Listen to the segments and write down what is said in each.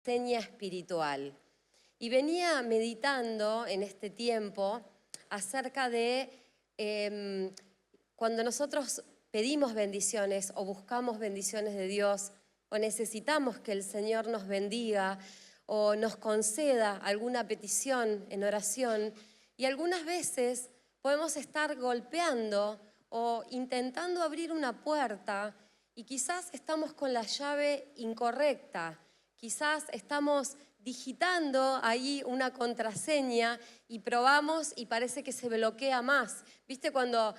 seña espiritual. Y venía meditando en este tiempo acerca de cuando nosotros pedimos bendiciones o buscamos bendiciones de Dios o necesitamos que el Señor nos bendiga o nos conceda alguna petición en oración, y algunas veces podemos estar golpeando o intentando abrir una puerta y quizás estamos con la llave incorrecta, quizás estamos digitando ahí una contraseña y probamos y parece que se bloquea más. ¿Viste cuando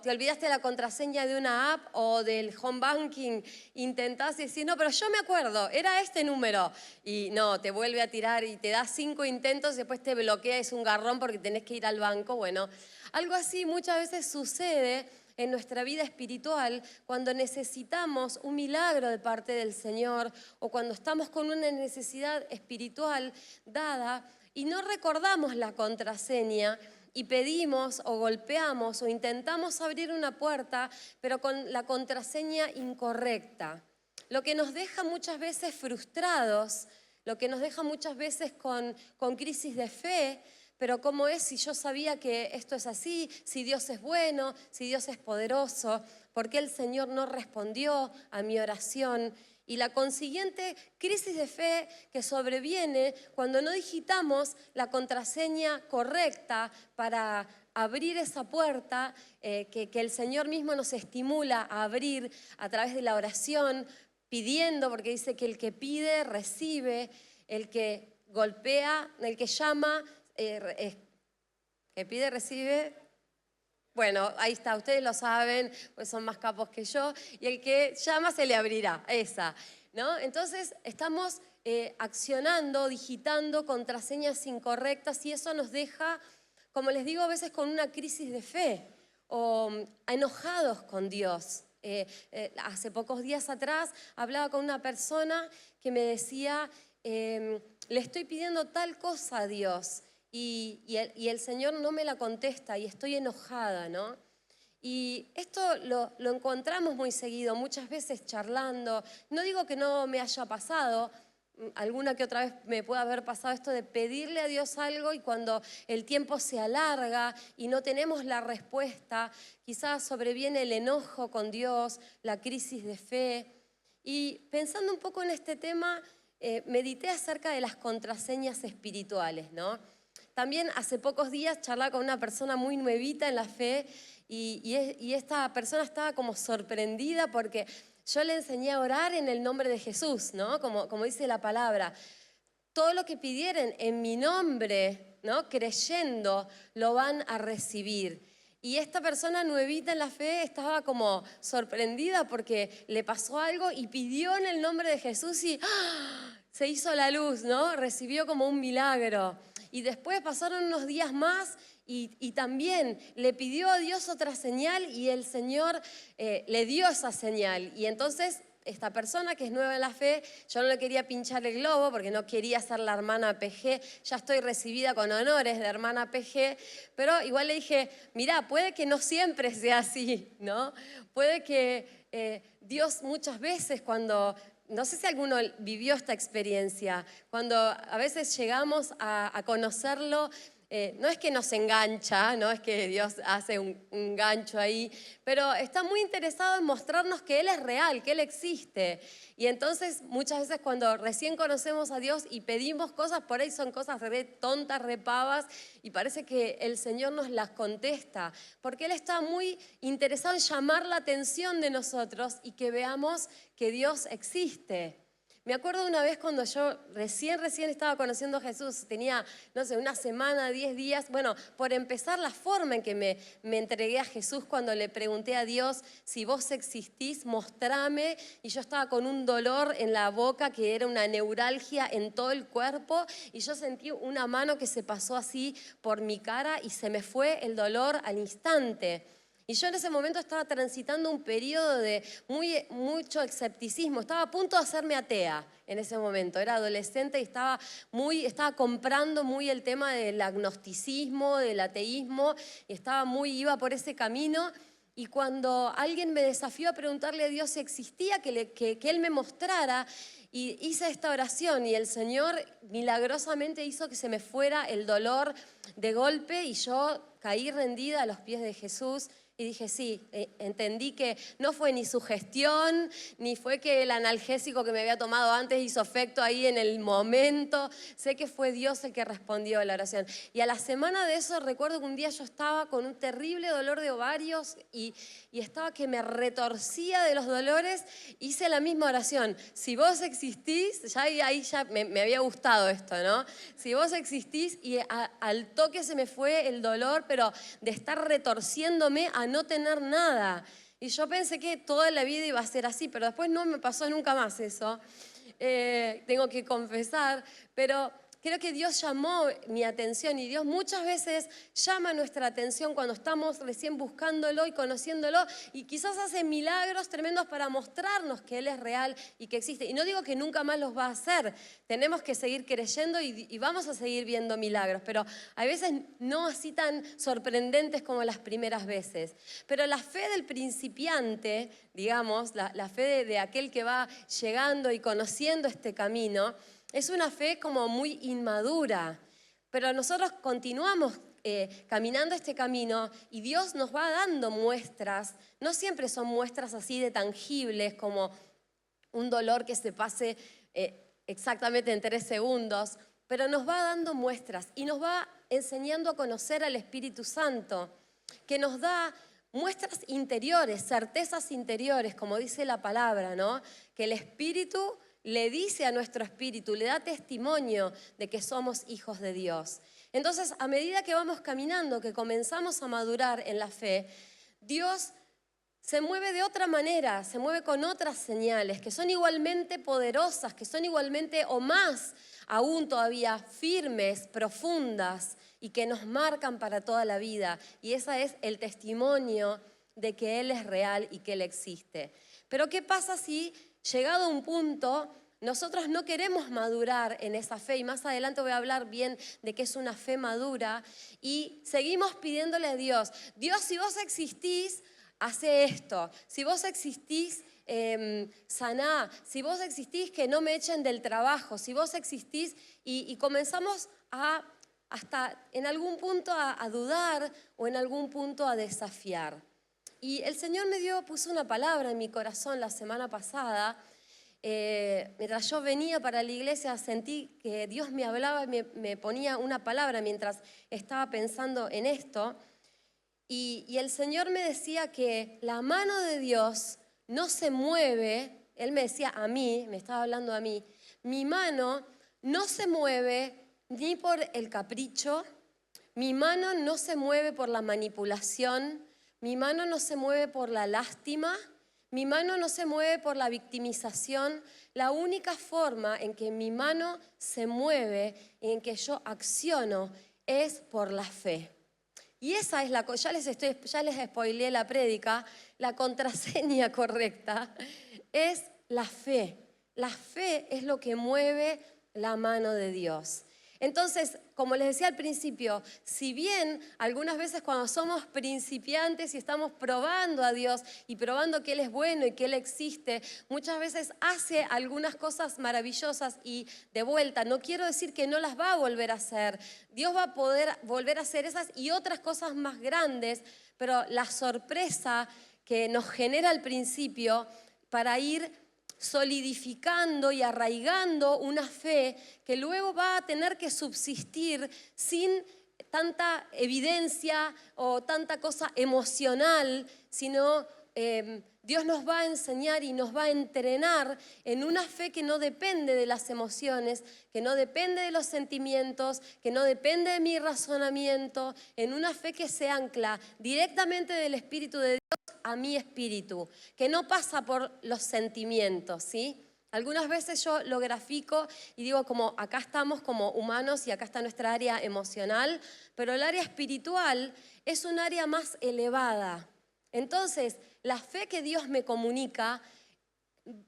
te olvidaste la contraseña de una app o del home banking, intentás decir, no, pero yo me acuerdo, era este número, y no, te vuelve a tirar y te da 5 intentos y después te bloquea, es un garrón porque tenés que ir al banco? Bueno, algo así muchas veces sucede en nuestra vida espiritual cuando necesitamos un milagro de parte del Señor o cuando estamos con una necesidad espiritual dada y no recordamos la contraseña y pedimos o golpeamos o intentamos abrir una puerta pero con la contraseña incorrecta. Lo que nos deja muchas veces frustrados, lo que nos deja muchas veces con crisis de fe. Pero ¿cómo es si yo sabía que esto es así? Si Dios es bueno, si Dios es poderoso, ¿por qué el Señor no respondió a mi oración? Y la consiguiente crisis de fe que sobreviene cuando no digitamos la contraseña correcta para abrir esa puerta que el Señor mismo nos estimula a abrir a través de la oración, pidiendo, porque dice que el que pide, recibe, el que golpea, el que llama, que pide, recibe. Bueno, ahí está, ustedes lo saben, pues son más capos que yo. Y el que llama se le abrirá, esa, ¿no? Entonces estamos accionando, digitando contraseñas incorrectas y eso nos deja, como les digo, a veces con una crisis de fe o enojados con Dios. Hace pocos días atrás hablaba con una persona que me decía, le estoy pidiendo tal cosa a Dios y el Señor no me la contesta y estoy enojada, ¿no? Y esto lo encontramos muy seguido, muchas veces charlando. No digo que no me haya pasado, alguna que otra vez me puede haber pasado esto de pedirle a Dios algo y cuando el tiempo se alarga y no tenemos la respuesta, quizás sobreviene el enojo con Dios, la crisis de fe. Y pensando un poco en este tema, medité acerca de las contraseñas espirituales, ¿no? También hace pocos días charlaba con una persona muy nuevita en la fe y esta persona estaba como sorprendida porque yo le enseñé a orar en el nombre de Jesús, ¿no? Como dice la palabra. Todo lo que pidieren en mi nombre, ¿no? Creyendo, lo van a recibir. Y esta persona nuevita en la fe estaba como sorprendida porque le pasó algo y pidió en el nombre de Jesús y ¡ah! Se hizo la luz, ¿no? Recibió como un milagro. Y después pasaron unos días más y también le pidió a Dios otra señal y el Señor le dio esa señal. Y entonces esta persona que es nueva en la fe, yo no le quería pinchar el globo porque no quería ser la hermana PG, ya estoy recibida con honores de hermana PG, pero igual le dije, mirá, puede que no siempre sea así, ¿no? Puede que Dios muchas veces cuando... No sé si alguno vivió esta experiencia, cuando a veces llegamos a conocerlo, no es que nos engancha, no es que Dios hace un gancho ahí, pero está muy interesado en mostrarnos que Él es real, que Él existe. Y entonces muchas veces cuando recién conocemos a Dios y pedimos cosas, por ahí son cosas re tontas, re pavas, y parece que el Señor nos las contesta, porque Él está muy interesado en llamar la atención de nosotros y que veamos que Dios existe. Me acuerdo una vez cuando yo recién estaba conociendo a Jesús, tenía, no sé, una semana, 10 días. Bueno, por empezar, la forma en que me entregué a Jesús cuando le pregunté a Dios, si vos existís, mostrame. Y yo estaba con un dolor en la boca que era una neuralgia en todo el cuerpo. Y yo sentí una mano que se pasó así por mi cara y se me fue el dolor al instante. Y yo en ese momento estaba transitando un periodo de mucho escepticismo. Estaba a punto de hacerme atea en ese momento. Era adolescente y estaba comprando muy el tema del agnosticismo, del ateísmo. Y iba por ese camino. Y cuando alguien me desafió a preguntarle a Dios si existía, que Él me mostrara, Y hice esta oración y el Señor milagrosamente hizo que se me fuera el dolor de golpe y yo caí rendida a los pies de Jesús. Y dije, sí, entendí que no fue ni sugestión, ni fue que el analgésico que me había tomado antes hizo efecto ahí en el momento. Sé que fue Dios el que respondió a la oración. Y a la semana de eso recuerdo que un día yo estaba con un terrible dolor de ovarios y estaba que me retorcía de los dolores. Hice la misma oración. Si vos existís, ya ahí ya me había gustado esto, ¿no? Si vos existís, y al toque se me fue el dolor, pero de estar retorciéndome a no tener nada. Y yo pensé que toda la vida iba a ser así, pero después no me pasó nunca más eso. Tengo que confesar, pero creo que Dios llamó mi atención y Dios muchas veces llama nuestra atención cuando estamos recién buscándolo y conociéndolo y quizás hace milagros tremendos para mostrarnos que Él es real y que existe. Y no digo que nunca más los va a hacer, tenemos que seguir creyendo y vamos a seguir viendo milagros, pero hay veces no así tan sorprendentes como las primeras veces. Pero la fe del principiante, digamos, la fe de aquel que va llegando y conociendo este camino, es una fe como muy inmadura, pero nosotros continuamos caminando este camino y Dios nos va dando muestras. No siempre son muestras así de tangibles como un dolor que se pase exactamente en 3 segundos, pero nos va dando muestras y nos va enseñando a conocer al Espíritu Santo, que nos da muestras interiores, certezas interiores, como dice la palabra, ¿no? Que el Espíritu le dice a nuestro espíritu, le da testimonio de que somos hijos de Dios. Entonces, a medida que vamos caminando, que comenzamos a madurar en la fe, Dios se mueve de otra manera, se mueve con otras señales que son igualmente poderosas, que son igualmente o más aún todavía firmes, profundas y que nos marcan para toda la vida. Y ese es el testimonio de que Él es real y que Él existe. Pero ¿qué pasa si, llegado a un punto, nosotros no queremos madurar en esa fe? Y más adelante voy a hablar bien de qué es una fe madura. Y seguimos pidiéndole a Dios, Dios, si vos existís, hace esto. Si vos existís, saná. Si vos existís, que no me echen del trabajo. Si vos existís, y comenzamos hasta en algún punto a dudar o en algún punto a desafiar. Y el Señor puso una palabra en mi corazón la semana pasada. Mientras yo venía para la iglesia, sentí que Dios me hablaba y me ponía una palabra mientras estaba pensando en esto. Y el Señor me decía que la mano de Dios no se mueve. Él me decía a mí, me estaba hablando a mí, mi mano no se mueve ni por el capricho, mi mano no se mueve por la manipulación, mi mano no se mueve por la lástima, mi mano no se mueve por la victimización. La única forma en que mi mano se mueve y en que yo acciono es por la fe. Y esa es ya les spoileé la prédica, la contraseña correcta es la fe. La fe es lo que mueve la mano de Dios. Entonces, como les decía al principio, si bien algunas veces cuando somos principiantes y estamos probando a Dios y probando que Él es bueno y que Él existe, muchas veces hace algunas cosas maravillosas y de vuelta, no quiero decir que no las va a volver a hacer. Dios va a poder volver a hacer esas y otras cosas más grandes, pero la sorpresa que nos genera al principio para ir solidificando y arraigando una fe que luego va a tener que subsistir sin tanta evidencia o tanta cosa emocional, sino Dios nos va a enseñar y nos va a entrenar en una fe que no depende de las emociones, que no depende de los sentimientos, que no depende de mi razonamiento, en una fe que se ancla directamente del Espíritu de Dios a mi espíritu, que no pasa por los sentimientos, ¿sí? Algunas veces yo lo grafico y digo como acá estamos como humanos y acá está nuestra área emocional, pero el área espiritual es un área más elevada. Entonces, la fe que Dios me comunica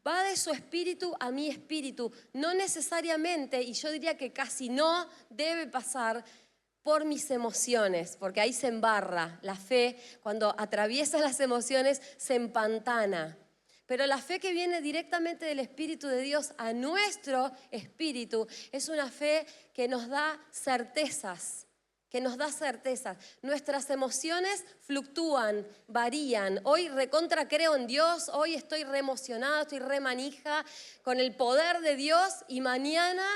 va de su espíritu a mi espíritu, no necesariamente, y yo diría que casi no debe pasar por mis emociones, porque ahí se embarra la fe, cuando atraviesa las emociones se empantana. Pero la fe que viene directamente del Espíritu de Dios a nuestro espíritu es una fe que nos da certezas. Nuestras emociones fluctúan, varían. Hoy recontra creo en Dios, hoy estoy re emocionada, estoy re manija con el poder de Dios y mañana,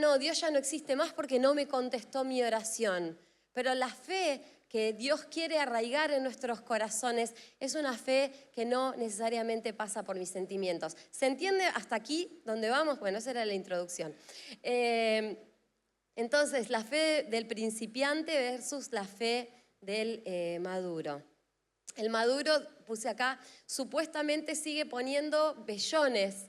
no, Dios ya no existe más porque no me contestó mi oración. Pero la fe que Dios quiere arraigar en nuestros corazones es una fe que no necesariamente pasa por mis sentimientos. ¿Se entiende hasta aquí dónde vamos? Bueno, esa era la introducción. Entonces, la fe del principiante versus la fe del maduro. El maduro, puse acá, supuestamente sigue poniendo vellones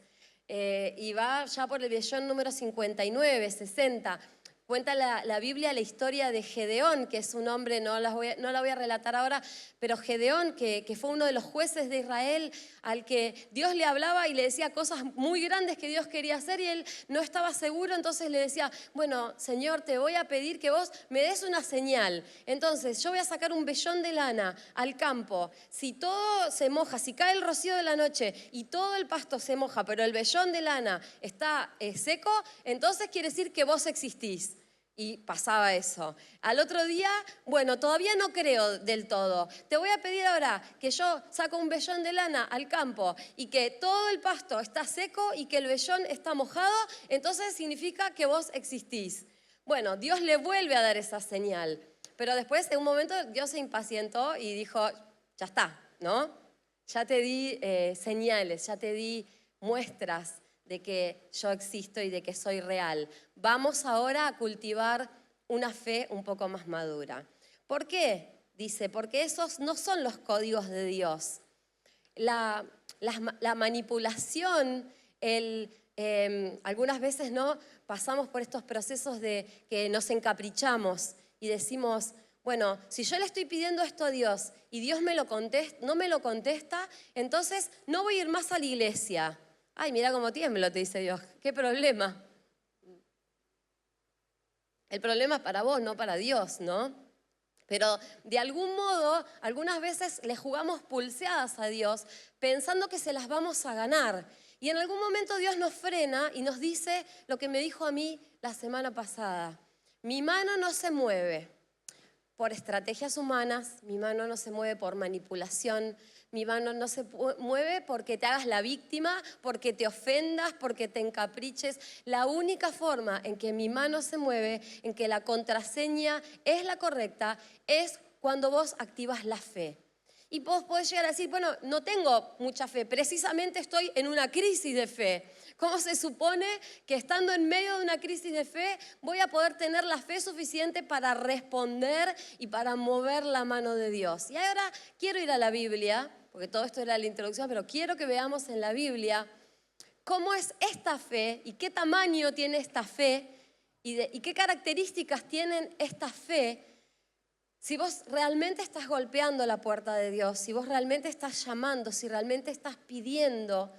y va ya por el vellón número 59, 60. Cuenta la Biblia la historia de Gedeón, que es un hombre, no la voy a relatar ahora, pero Gedeón, que fue uno de los jueces de Israel, al que Dios le hablaba y le decía cosas muy grandes que Dios quería hacer y él no estaba seguro, entonces le decía, bueno, Señor, te voy a pedir que vos me des una señal. Entonces yo voy a sacar un vellón de lana al campo. Si todo se moja, si cae el rocío de la noche y todo el pasto se moja, pero el vellón de lana está seco, entonces quiere decir que vos existís. Y pasaba eso. Al otro día, bueno, todavía no creo del todo. Te voy a pedir ahora que yo saco un vellón de lana al campo y que todo el pasto está seco y que el vellón está mojado, entonces significa que vos existís. Bueno, Dios le vuelve a dar esa señal. Pero después, en un momento, Dios se impacientó y dijo, ya está, ¿no? Ya te di señales, ya te di muestras de que yo existo y de que soy real. Vamos ahora a cultivar una fe un poco más madura. ¿Por qué? Dice, porque esos no son los códigos de Dios. La manipulación, algunas veces no pasamos por estos procesos de que nos encaprichamos y decimos, bueno, si yo le estoy pidiendo esto a Dios y Dios no me lo contesta, entonces no voy a ir más a la iglesia. Ay, mira cómo tiemblo, te dice Dios. ¿Qué problema? El problema es para vos, no para Dios, ¿no? Pero de algún modo, algunas veces le jugamos pulseadas a Dios pensando que se las vamos a ganar. Y en algún momento Dios nos frena y nos dice lo que me dijo a mí la semana pasada. Mi mano no se mueve por estrategias humanas, mi mano no se mueve por manipulación, mi mano no se mueve porque te hagas la víctima, porque te ofendas, porque te encapriches. La única forma en que mi mano se mueve, en que la contraseña es la correcta, es cuando vos activas la fe. Y vos podés llegar a decir, bueno, no tengo mucha fe, precisamente estoy en una crisis de fe. ¿Cómo se supone que estando en medio de una crisis de fe voy a poder tener la fe suficiente para responder y para mover la mano de Dios? Y ahora quiero ir a la Biblia, porque todo esto era la introducción, pero quiero que veamos en la Biblia cómo es esta fe y qué tamaño tiene esta fe y qué características tienen esta fe. Si vos realmente estás golpeando la puerta de Dios, si vos realmente estás llamando, si realmente estás pidiendo,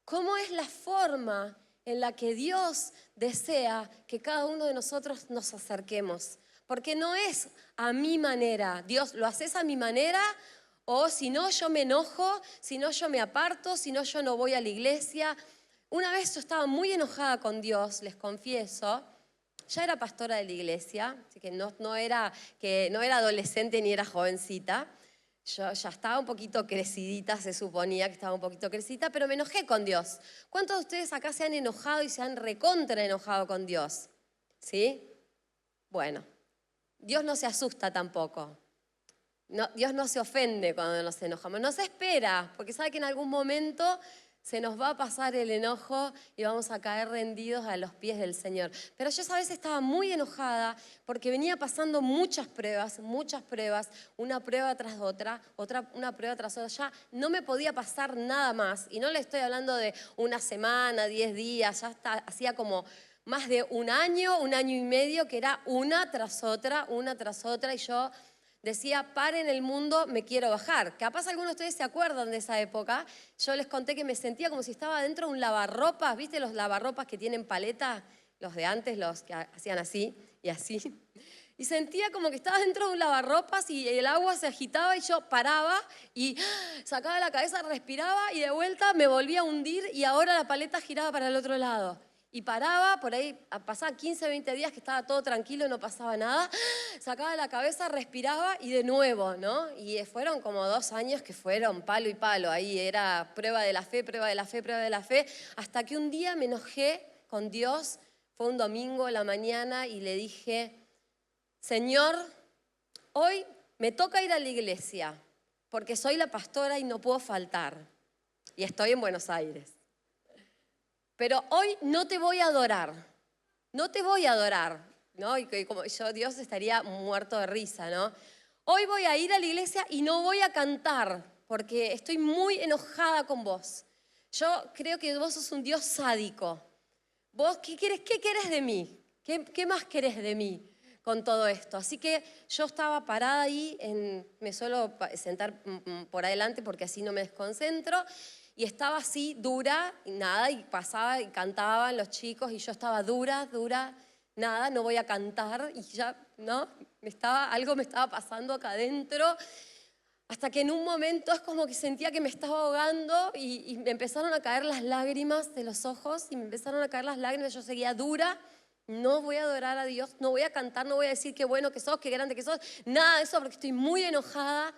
¿cómo es la forma en la que Dios desea que cada uno de nosotros nos acerquemos? Porque no es a mi manera. Dios, ¿lo haces a mi manera? O si no, yo me enojo, si no, yo me aparto, si no, yo no voy a la iglesia. Una vez yo estaba muy enojada con Dios, les confieso. Ya era pastora de la iglesia, así que no era adolescente ni era jovencita. Yo ya estaba un poquito crecidita, se suponía que estaba un poquito crecidita, pero me enojé con Dios. ¿Cuántos de ustedes acá se han enojado y se han recontra enojado con Dios? ¿Sí? Bueno, Dios no se asusta tampoco. No, Dios no se ofende cuando nos enojamos. Nos espera, porque sabe que en algún momento se nos va a pasar el enojo y vamos a caer rendidos a los pies del Señor. Pero yo esa vez estaba muy enojada porque venía pasando muchas pruebas, una prueba tras otra, una prueba tras otra. Ya no me podía pasar nada más. Y no le estoy hablando de una semana, 10 días, ya hacía como más de un año y medio que era una tras otra, y yo decía, paren el mundo, me quiero bajar. Capaz algunos de ustedes se acuerdan de esa época. Yo les conté que me sentía como si estaba dentro de un lavarropas. ¿Viste los lavarropas que tienen paleta? Los de antes, los que hacían así y así. y sentía como que estaba dentro de un lavarropas y el agua se agitaba y yo paraba y sacaba la cabeza, respiraba y de vuelta me volvía a hundir y ahora la paleta giraba para el otro lado. Y paraba, por ahí pasaba 15, 20 días que estaba todo tranquilo, no pasaba nada, sacaba la cabeza, respiraba y de nuevo, ¿no? Y fueron como 2 años que fueron palo y palo, ahí era prueba de la fe, prueba de la fe, prueba de la fe, hasta que un día me enojé con Dios, fue un domingo en la mañana y le dije, Señor, hoy me toca ir a la iglesia porque soy la pastora y no puedo faltar y estoy en Buenos Aires. Pero hoy no te voy a adorar, no te voy a adorar, ¿no? Y como yo, Dios estaría muerto de risa, ¿no? Hoy voy a ir a la iglesia y no voy a cantar porque estoy muy enojada con vos. Yo creo que vos sos un Dios sádico. ¿Vos qué querés de mí? ¿Qué más querés de mí con todo esto? Así que yo estaba parada ahí, me suelo sentar por adelante porque así no me desconcentro, y estaba así dura, y nada, y pasaba y cantaban los chicos, y yo estaba dura, nada, no voy a cantar, y ya, ¿no? Algo me estaba pasando acá adentro, hasta que en un momento es como que sentía que me estaba ahogando y me empezaron a caer las lágrimas de los ojos, y me empezaron a caer las lágrimas, yo seguía dura, no voy a adorar a Dios, no voy a cantar, no voy a decir qué bueno que sos, qué grande que sos, nada de eso, porque estoy muy enojada.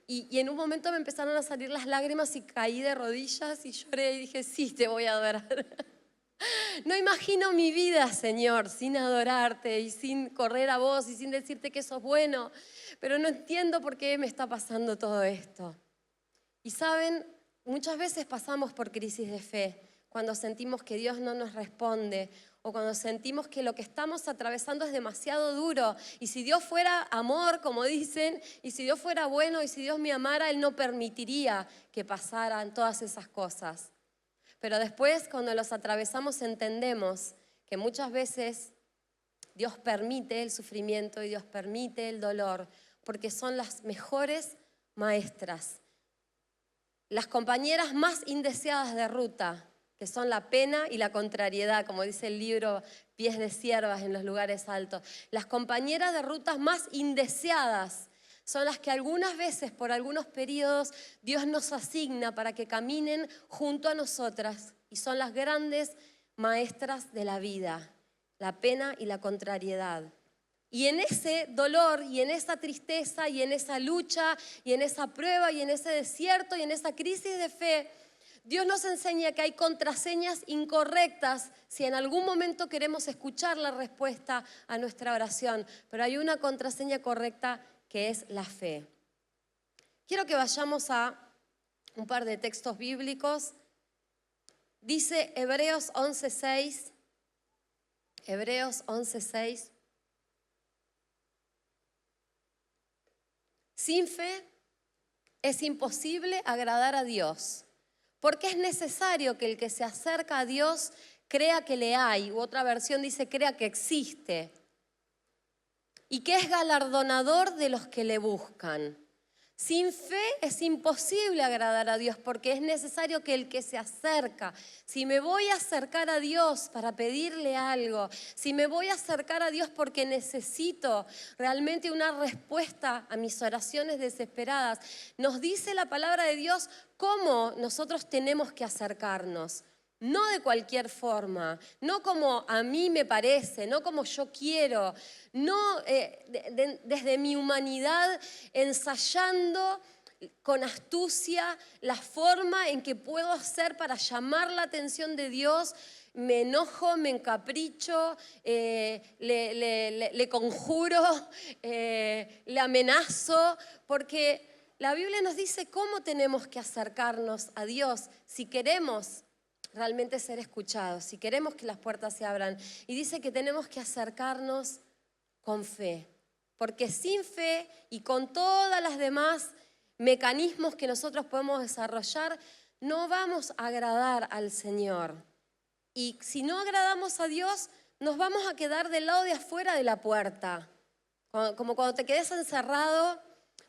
Y en un momento me empezaron a salir las lágrimas y caí de rodillas y lloré y dije, sí, te voy a adorar. No imagino mi vida, Señor, sin adorarte y sin correr a vos y sin decirte que sos bueno, pero no entiendo por qué me está pasando todo esto. Y saben, muchas veces pasamos por crisis de fe, cuando sentimos que Dios no nos responde o cuando sentimos que lo que estamos atravesando es demasiado duro. Y si Dios fuera amor, como dicen, y si Dios fuera bueno y si Dios me amara, Él no permitiría que pasaran todas esas cosas. Pero después, cuando los atravesamos, entendemos que muchas veces Dios permite el sufrimiento y Dios permite el dolor, porque son las mejores maestras. Las compañeras más indeseadas de ruta, que son la pena y la contrariedad, como dice el libro Pies de Siervas en los lugares altos. Las compañeras de rutas más indeseadas son las que algunas veces, por algunos periodos, Dios nos asigna para que caminen junto a nosotras, y son las grandes maestras de la vida, la pena y la contrariedad. Y en ese dolor y en esa tristeza y en esa lucha y en esa prueba y en ese desierto y en esa crisis de fe, Dios nos enseña que hay contraseñas incorrectas si en algún momento queremos escuchar la respuesta a nuestra oración, pero hay una contraseña correcta que es la fe. Quiero que vayamos a un par de textos bíblicos. Dice Hebreos 11:6, Hebreos 11:6. Sin fe es imposible agradar a Dios, porque es necesario que el que se acerca a Dios crea que le hay, u otra versión dice crea que existe, y que es galardonador de los que le buscan. Sin fe es imposible agradar a Dios porque es necesario que el que se acerca, si me voy a acercar a Dios para pedirle algo, si me voy a acercar a Dios porque necesito realmente una respuesta a mis oraciones desesperadas, nos dice la palabra de Dios cómo nosotros tenemos que acercarnos. No de cualquier forma, no como a mí me parece, no como yo quiero, no desde mi humanidad ensayando con astucia la forma en que puedo hacer para llamar la atención de Dios. Me enojo, me encapricho, le conjuro, le amenazo, porque la Biblia nos dice cómo tenemos que acercarnos a Dios si queremos realmente ser escuchados, si queremos que las puertas se abran. Y dice que tenemos que acercarnos con fe, porque sin fe y con todas las demás mecanismos que nosotros podemos desarrollar, no vamos a agradar al Señor. Y si no agradamos a Dios, nos vamos a quedar del lado de afuera de la puerta, como cuando te quedes encerrado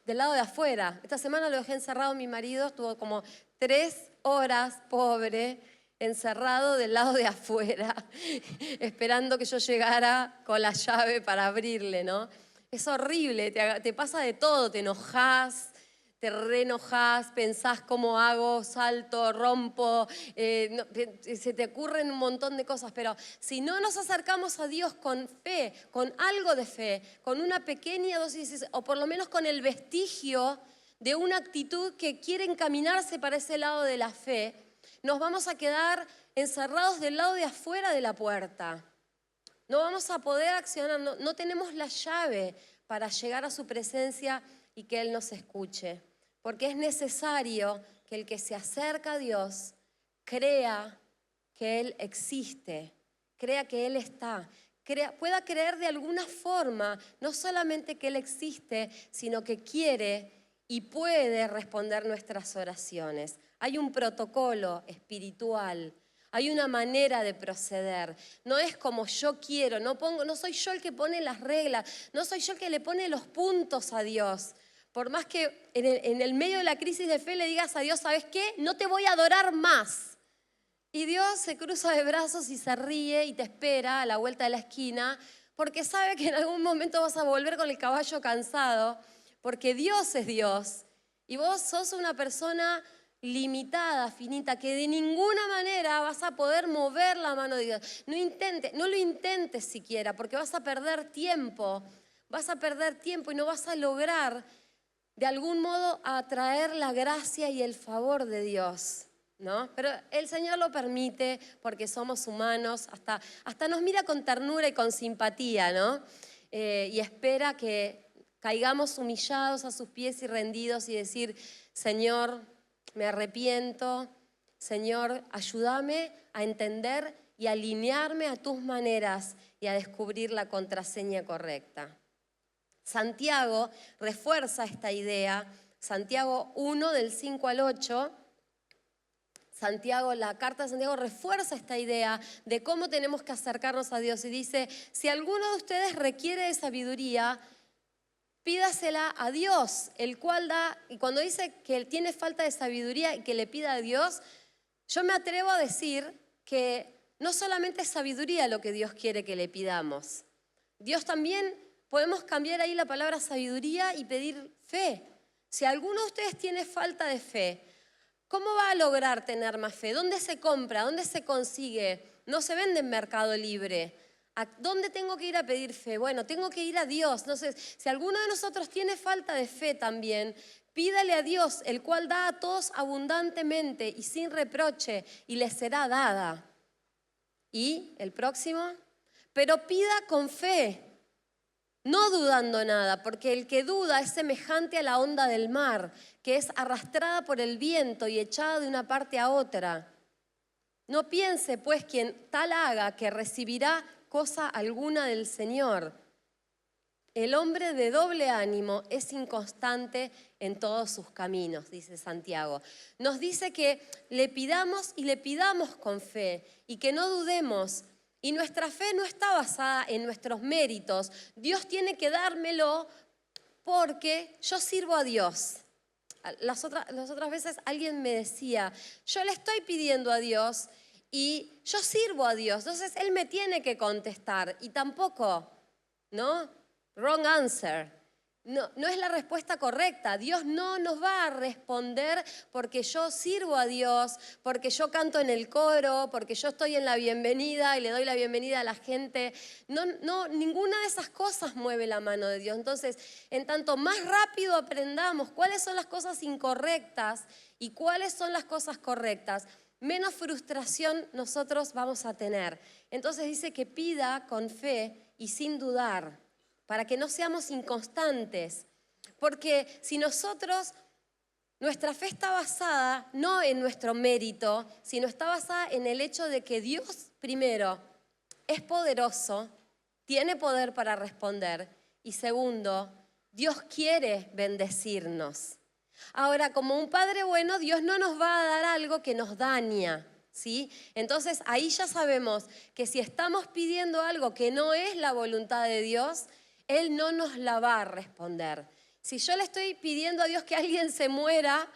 del lado de afuera. Esta semana lo dejé encerrado mi marido, estuvo como 3 horas, pobre. encerrado del lado de afuera, esperando que yo llegara con la llave para abrirle, ¿no? Es horrible, te pasa de todo, te enojás, te reenojás, pensás cómo hago, salto, rompo, se te ocurren un montón de cosas, pero si no nos acercamos a Dios con fe, con algo de fe, con una pequeña dosis, o por lo menos con el vestigio de una actitud que quiere encaminarse para ese lado de la fe, nos vamos a quedar encerrados del lado de afuera de la puerta. No vamos a poder accionar, no tenemos la llave para llegar a su presencia y que Él nos escuche. Porque es necesario que el que se acerca a Dios crea que Él existe, crea que Él está, pueda creer de alguna forma, no solamente que Él existe, sino que quiere y puede responder nuestras oraciones. Hay un protocolo espiritual, hay una manera de proceder. No es como yo quiero, no soy yo el que pone las reglas, no soy yo el que le pone los puntos a Dios. Por más que en el medio de la crisis de fe le digas a Dios, ¿sabes qué? No te voy a adorar más. Y Dios se cruza de brazos y se ríe y te espera a la vuelta de la esquina porque sabe que en algún momento vas a volver con el caballo cansado, porque Dios es Dios y vos sos una persona limitada, finita, que de ninguna manera vas a poder mover la mano de Dios. No lo intentes siquiera, porque vas a perder tiempo y no vas a lograr de algún modo atraer la gracia y el favor de Dios, ¿no? Pero el Señor lo permite porque somos humanos, hasta nos mira con ternura y con simpatía, ¿no? Y espera que caigamos humillados a sus pies y rendidos y decir, Señor, me arrepiento, Señor, ayúdame a entender y alinearme a tus maneras y a descubrir la contraseña correcta. Santiago refuerza esta idea, Santiago 1 del 5 al 8, la carta de Santiago refuerza esta idea de cómo tenemos que acercarnos a Dios y dice, si alguno de ustedes requiere de sabiduría, pídasela a Dios, el cual da, y cuando dice que él tiene falta de sabiduría y que le pida a Dios, yo me atrevo a decir que no solamente es sabiduría lo que Dios quiere que le pidamos. Dios también, podemos cambiar ahí la palabra sabiduría y pedir fe. Si alguno de ustedes tiene falta de fe, ¿cómo va a lograr tener más fe? ¿Dónde se compra? ¿Dónde se consigue? No se vende en Mercado Libre. ¿A dónde tengo que ir a pedir fe? Bueno, tengo que ir a Dios. Entonces, si alguno de nosotros tiene falta de fe también, pídale a Dios, el cual da a todos abundantemente y sin reproche, y le será dada. ¿Y el próximo? Pero pida con fe, no dudando nada, porque el que duda es semejante a la onda del mar, que es arrastrada por el viento y echada de una parte a otra. No piense, pues, quien tal haga que recibirá cosa alguna del Señor. El hombre de doble ánimo es inconstante en todos sus caminos, dice Santiago. Nos dice que le pidamos y le pidamos con fe y que no dudemos. Y nuestra fe no está basada en nuestros méritos. Dios tiene que dármelo porque yo sirvo a Dios. Las otras veces alguien me decía, yo le estoy pidiendo a Dios y yo sirvo a Dios, entonces Él me tiene que contestar. Y tampoco, ¿no? Wrong answer. No es la respuesta correcta. Dios no nos va a responder porque yo sirvo a Dios, porque yo canto en el coro, porque yo estoy en la bienvenida y le doy la bienvenida a la gente. No, ninguna de esas cosas mueve la mano de Dios. Entonces, en tanto más rápido aprendamos cuáles son las cosas incorrectas y cuáles son las cosas correctas, menos frustración nosotros vamos a tener. Entonces dice que pida con fe y sin dudar, para que no seamos inconstantes. Porque si nuestra fe está basada no en nuestro mérito, sino está basada en el hecho de que Dios, primero, es poderoso, tiene poder para responder, y segundo, Dios quiere bendecirnos. Ahora, como un padre bueno, Dios no nos va a dar algo que nos daña, ¿sí? Entonces, ahí ya sabemos que si estamos pidiendo algo que no es la voluntad de Dios, Él no nos la va a responder. Si yo le estoy pidiendo a Dios que alguien se muera,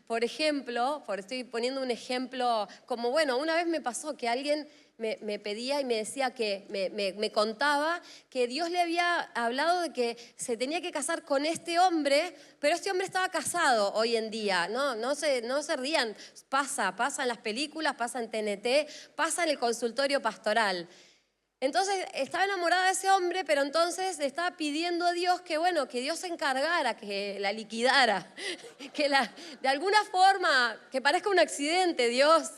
por ejemplo, estoy poniendo un ejemplo como, bueno, una vez me pasó que alguien me pedía y me decía que, me contaba que Dios le había hablado de que se tenía que casar con este hombre, pero este hombre estaba casado hoy en día, no se rían, pasa en las películas, pasa en TNT, pasa en el consultorio pastoral. Entonces estaba enamorada de ese hombre, pero entonces le estaba pidiendo a Dios que, bueno, que Dios se encargara, que la liquidara, de alguna forma, que parezca un accidente, Dios.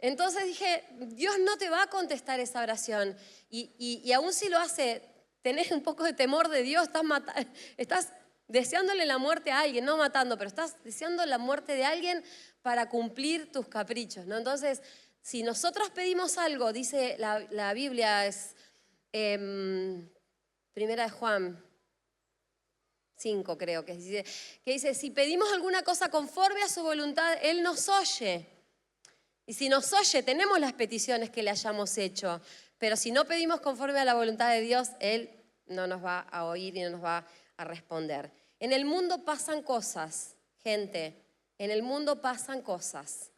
Entonces dije, Dios no te va a contestar esa oración. Y aún si lo hace, tenés un poco de temor de Dios, estás deseándole la muerte a alguien, no matando, pero estás deseando la muerte de alguien para cumplir tus caprichos, ¿no? Entonces, si nosotros pedimos algo, dice la Biblia, es Primera de Juan 5, creo que dice, si pedimos alguna cosa conforme a su voluntad, Él nos oye. Y si nos oye, tenemos las peticiones que le hayamos hecho. Pero si no pedimos conforme a la voluntad de Dios, Él no nos va a oír y no nos va a responder. En el mundo pasan cosas, gente. En el mundo pasan cosas.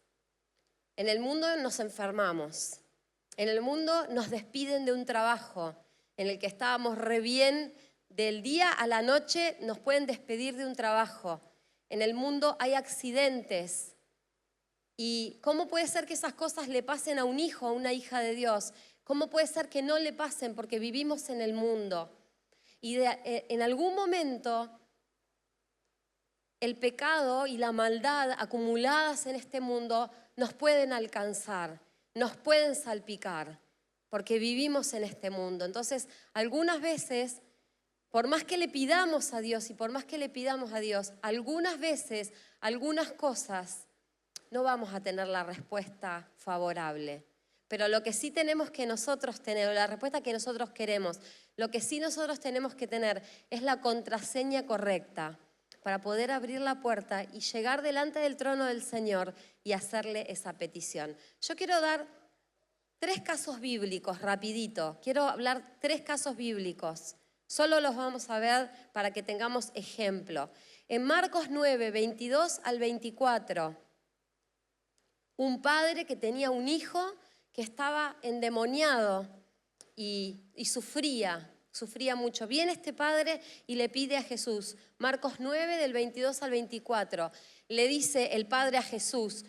En el mundo nos enfermamos. En el mundo nos despiden de un trabajo en el que estábamos re bien. Del día a la noche nos pueden despedir de un trabajo. En el mundo hay accidentes. ¿Y cómo puede ser que esas cosas le pasen a un hijo, a una hija de Dios? ¿Cómo puede ser que no le pasen? Porque vivimos en el mundo. Y en algún momento el pecado y la maldad acumuladas en este mundo nos pueden alcanzar, nos pueden salpicar, porque vivimos en este mundo. Entonces, algunas veces, por más que le pidamos a Dios y por más que le pidamos a Dios, algunas veces, algunas cosas, no vamos a tener la respuesta favorable. Pero lo que sí tenemos que nosotros tener, la respuesta que nosotros queremos, lo que sí nosotros tenemos que tener es la contraseña correcta para poder abrir la puerta y llegar delante del trono del Señor y hacerle esa petición. Yo quiero dar 3 casos bíblicos, rapidito. Quiero hablar 3 casos bíblicos. Solo los vamos a ver para que tengamos ejemplo. En Marcos 9, 22 al 24, un padre que tenía un hijo que estaba endemoniado y sufría mucho. Viene este padre y le pide a Jesús, Marcos 9, del 22 al 24, le dice el padre a Jesús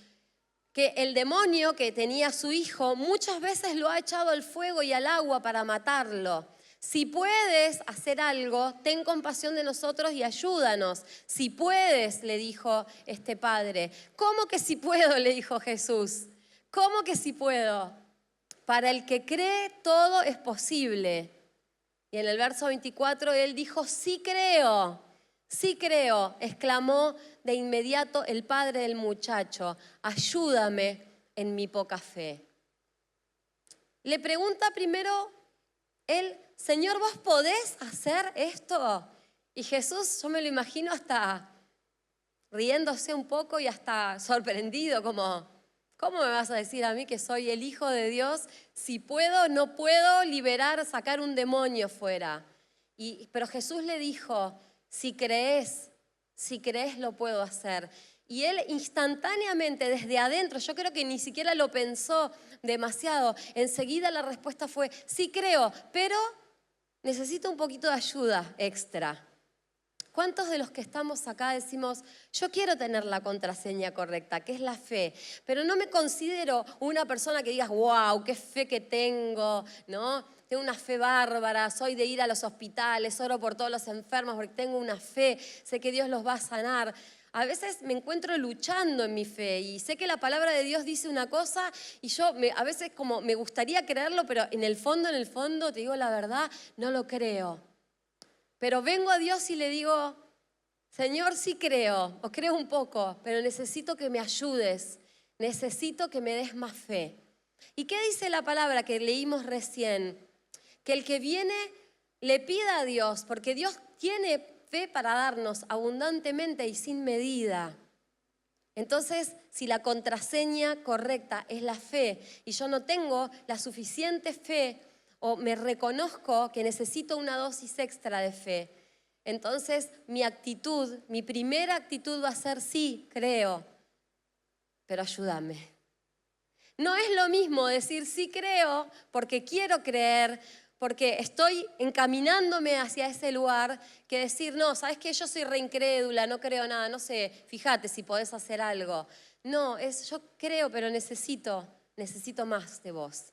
que el demonio que tenía su hijo muchas veces lo ha echado al fuego y al agua para matarlo. Si puedes hacer algo, ten compasión de nosotros y ayúdanos. Si puedes, le dijo este padre. ¿Cómo que si puedo?, le dijo Jesús. ¿Cómo que si puedo? Para el que cree, todo es posible. Y en el verso 24 él dijo, sí creo, exclamó de inmediato el padre del muchacho, ayúdame en mi poca fe. Le pregunta primero él, Señor, ¿vos podés hacer esto? Y Jesús, yo me lo imagino hasta riéndose un poco y hasta sorprendido, como, ¿cómo me vas a decir a mí que soy el Hijo de Dios si puedo, no puedo sacar un demonio fuera? Pero Jesús le dijo, si crees lo puedo hacer. Y él instantáneamente, desde adentro, yo creo que ni siquiera lo pensó demasiado, enseguida la respuesta fue, sí creo, pero necesito un poquito de ayuda extra. ¿Cuántos de los que estamos acá decimos, yo quiero tener la contraseña correcta, que es la fe, pero no me considero una persona que digas, wow, qué fe que tengo, ¿no? Tengo una fe bárbara, soy de ir a los hospitales, oro por todos los enfermos porque tengo una fe, sé que Dios los va a sanar. A veces me encuentro luchando en mi fe y sé que la palabra de Dios dice una cosa y yo a veces como me gustaría creerlo, pero en el fondo, te digo la verdad, no lo creo. Pero vengo a Dios y le digo, Señor, sí creo, o creo un poco, pero necesito que me ayudes, necesito que me des más fe. ¿Y qué dice la palabra que leímos recién? Que el que viene le pida a Dios, porque Dios tiene fe para darnos abundantemente y sin medida. Entonces, si la contraseña correcta es la fe y yo no tengo la suficiente fe o me reconozco que necesito una dosis extra de fe, entonces mi actitud, mi primera actitud va a ser sí, creo, pero ayúdame. No es lo mismo decir sí creo porque quiero creer, porque estoy encaminándome hacia ese lugar, que decir, no, ¿sabes qué? Yo soy reincrédula, no creo nada, no sé, fíjate si podés hacer algo. No, es yo creo, pero necesito más de vos.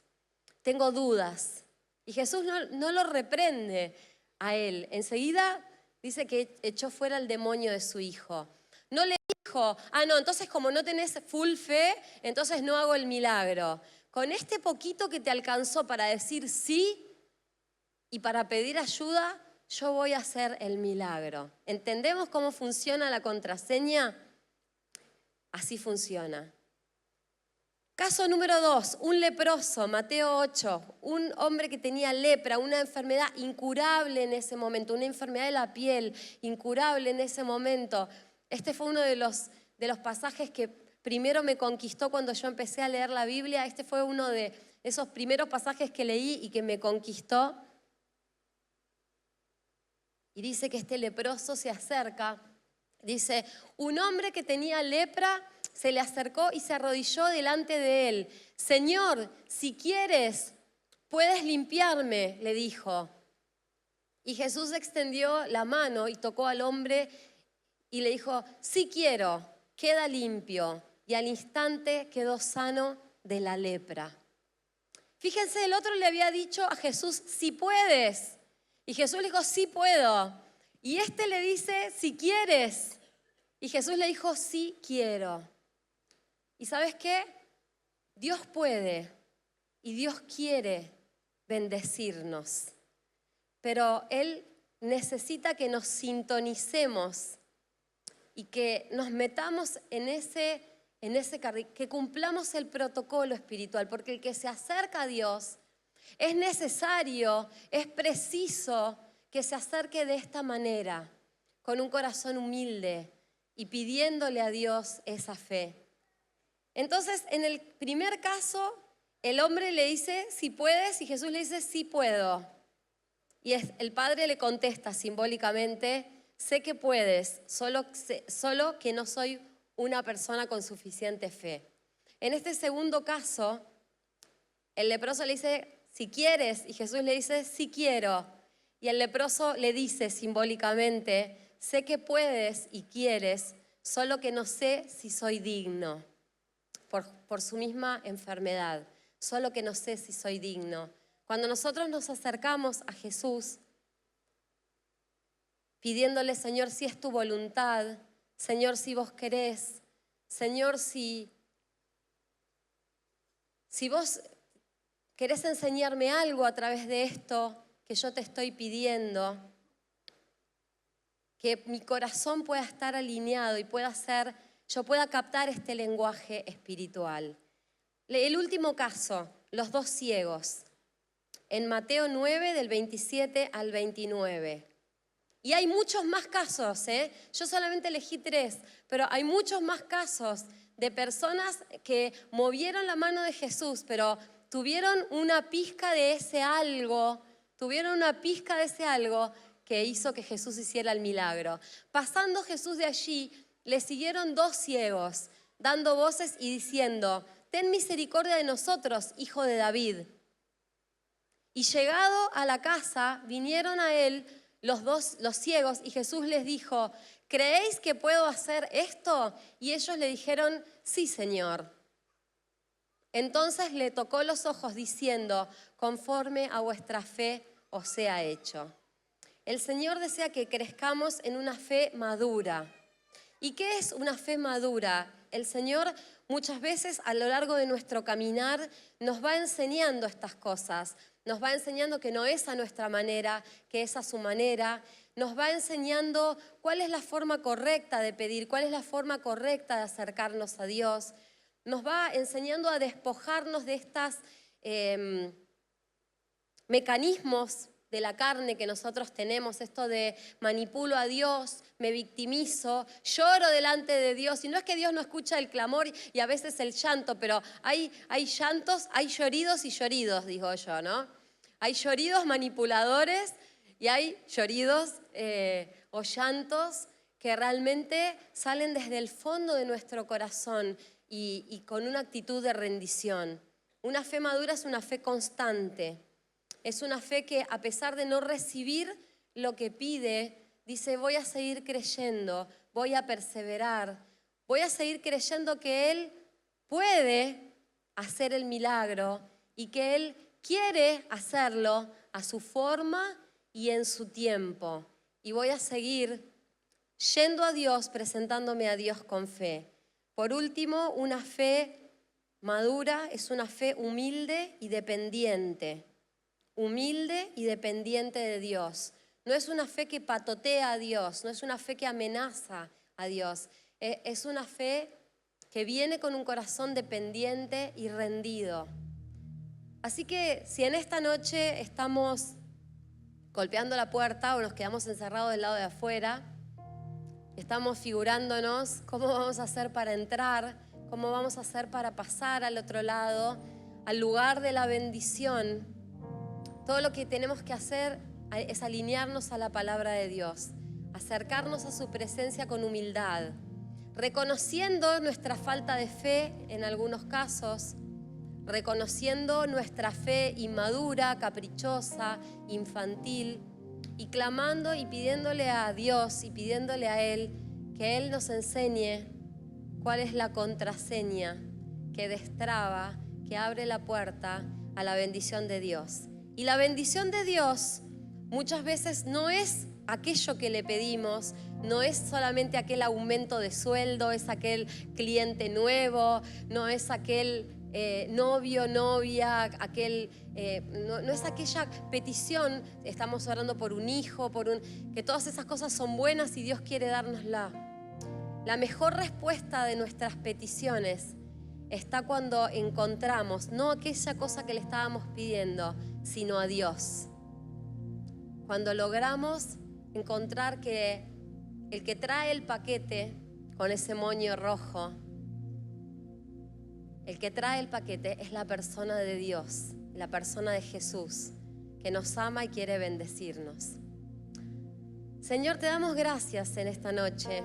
Tengo dudas. Y Jesús no lo reprende a él. Enseguida dice que echó fuera el demonio de su hijo. No le dijo, no, entonces como no tenés full fe, entonces no hago el milagro. Con este poquito que te alcanzó para decir sí y para pedir ayuda, yo voy a hacer el milagro. ¿Entendemos cómo funciona la contraseña? Así funciona. Caso número 2, un leproso, Mateo 8, un hombre que tenía lepra, una enfermedad incurable en ese momento, una enfermedad de la piel incurable en ese momento. Este fue uno de los pasajes que primero me conquistó cuando yo empecé a leer la Biblia. Este fue uno de esos primeros pasajes que leí y que me conquistó. Y dice que este leproso se acerca, dice, un hombre que tenía lepra se le acercó y se arrodilló delante de él. Señor, si quieres, puedes limpiarme, le dijo. Y Jesús extendió la mano y tocó al hombre y le dijo, sí quiero, queda limpio. Y al instante quedó sano de la lepra. Fíjense, el otro le había dicho a Jesús, si puedes. Y Jesús le dijo, sí puedo. Y este le dice, si quieres. Y Jesús le dijo, sí quiero. ¿Y sabes qué? Dios puede y Dios quiere bendecirnos. Pero Él necesita que nos sintonicemos y que nos metamos en ese carril, que cumplamos el protocolo espiritual. Porque el que se acerca a Dios es necesario, es preciso que se acerque de esta manera, con un corazón humilde y pidiéndole a Dios esa fe. Entonces, en el primer caso, el hombre le dice, si puedes, y Jesús le dice, sí puedo. Y el padre le contesta simbólicamente, sé que puedes, solo que no soy una persona con suficiente fe. En este segundo caso, el leproso le dice, si quieres, y Jesús le dice, sí quiero. Y el leproso le dice simbólicamente, sé que puedes y quieres, solo que no sé si soy digno, por su misma enfermedad, solo que no sé si soy digno. Cuando nosotros nos acercamos a Jesús, pidiéndole, Señor, si es tu voluntad, Señor, si vos querés, Señor, si vos querés enseñarme algo a través de esto que yo te estoy pidiendo, que mi corazón pueda estar alineado y yo pueda captar este lenguaje espiritual. El último caso, los dos ciegos, en Mateo 9, del 27 al 29. Y hay muchos más casos, Yo solamente elegí 3, pero hay muchos más casos de personas que movieron la mano de Jesús, pero tuvieron una pizca de ese algo, que hizo que Jesús hiciera el milagro. Pasando Jesús de allí, le siguieron 2 ciegos, dando voces y diciendo, ten misericordia de nosotros, hijo de David. Y llegado a la casa, vinieron a él los ciegos, y Jesús les dijo, ¿creéis que puedo hacer esto? Y ellos le dijeron, sí, Señor. Entonces le tocó los ojos diciendo, conforme a vuestra fe os sea hecho. El Señor desea que crezcamos en una fe madura. ¿Y qué es una fe madura? El Señor muchas veces a lo largo de nuestro caminar nos va enseñando estas cosas. Nos va enseñando que no es a nuestra manera, que es a su manera. Nos va enseñando cuál es la forma correcta de pedir, cuál es la forma correcta de acercarnos a Dios. Nos va enseñando a despojarnos de estos mecanismos de la carne que nosotros tenemos, esto de manipulo a Dios, me victimizo, lloro delante de Dios. Y no es que Dios no escucha el clamor y a veces el llanto, pero hay llantos, hay lloridos y lloridos, digo yo, ¿no? Hay lloridos manipuladores Y hay lloridos o llantos que realmente salen desde el fondo de nuestro corazón y con una actitud de rendición. Una fe madura es una fe constante. Es una fe que, a pesar de no recibir lo que pide, dice: voy a seguir creyendo, voy a perseverar, voy a seguir creyendo que Él puede hacer el milagro y que Él quiere hacerlo a su forma y en su tiempo. Y voy a seguir yendo a Dios, presentándome a Dios con fe. Por último, una fe madura es una fe humilde y dependiente. Humilde y dependiente de Dios. No es una fe que patotea a Dios, no es una fe que amenaza a Dios. Es una fe que viene con un corazón dependiente y rendido. Así que si en esta noche estamos golpeando la puerta o nos quedamos encerrados del lado de afuera, estamos figurándonos cómo vamos a hacer para entrar, cómo vamos a hacer para pasar al otro lado, al lugar de la bendición, todo lo que tenemos que hacer es alinearnos a la palabra de Dios, acercarnos a su presencia con humildad, reconociendo nuestra falta de fe en algunos casos, reconociendo nuestra fe inmadura, caprichosa, infantil, y clamando y pidiéndole a Dios y pidiéndole a Él que Él nos enseñe cuál es la contraseña que destraba, que abre la puerta a la bendición de Dios. Y la bendición de Dios muchas veces no es aquello que le pedimos, no es solamente aquel aumento de sueldo, es aquel cliente nuevo, no es aquel novio, novia, no es aquella petición. Estamos orando por un hijo, que todas esas cosas son buenas y Dios quiere dárnosla. La mejor respuesta de nuestras peticiones está cuando encontramos no aquella cosa que le estábamos pidiendo, sino a Dios. Cuando logramos encontrar que el que trae el paquete con ese moño rojo, el que trae el paquete es la persona de Dios, la persona de Jesús, que nos ama y quiere bendecirnos. Señor, te damos gracias en esta noche.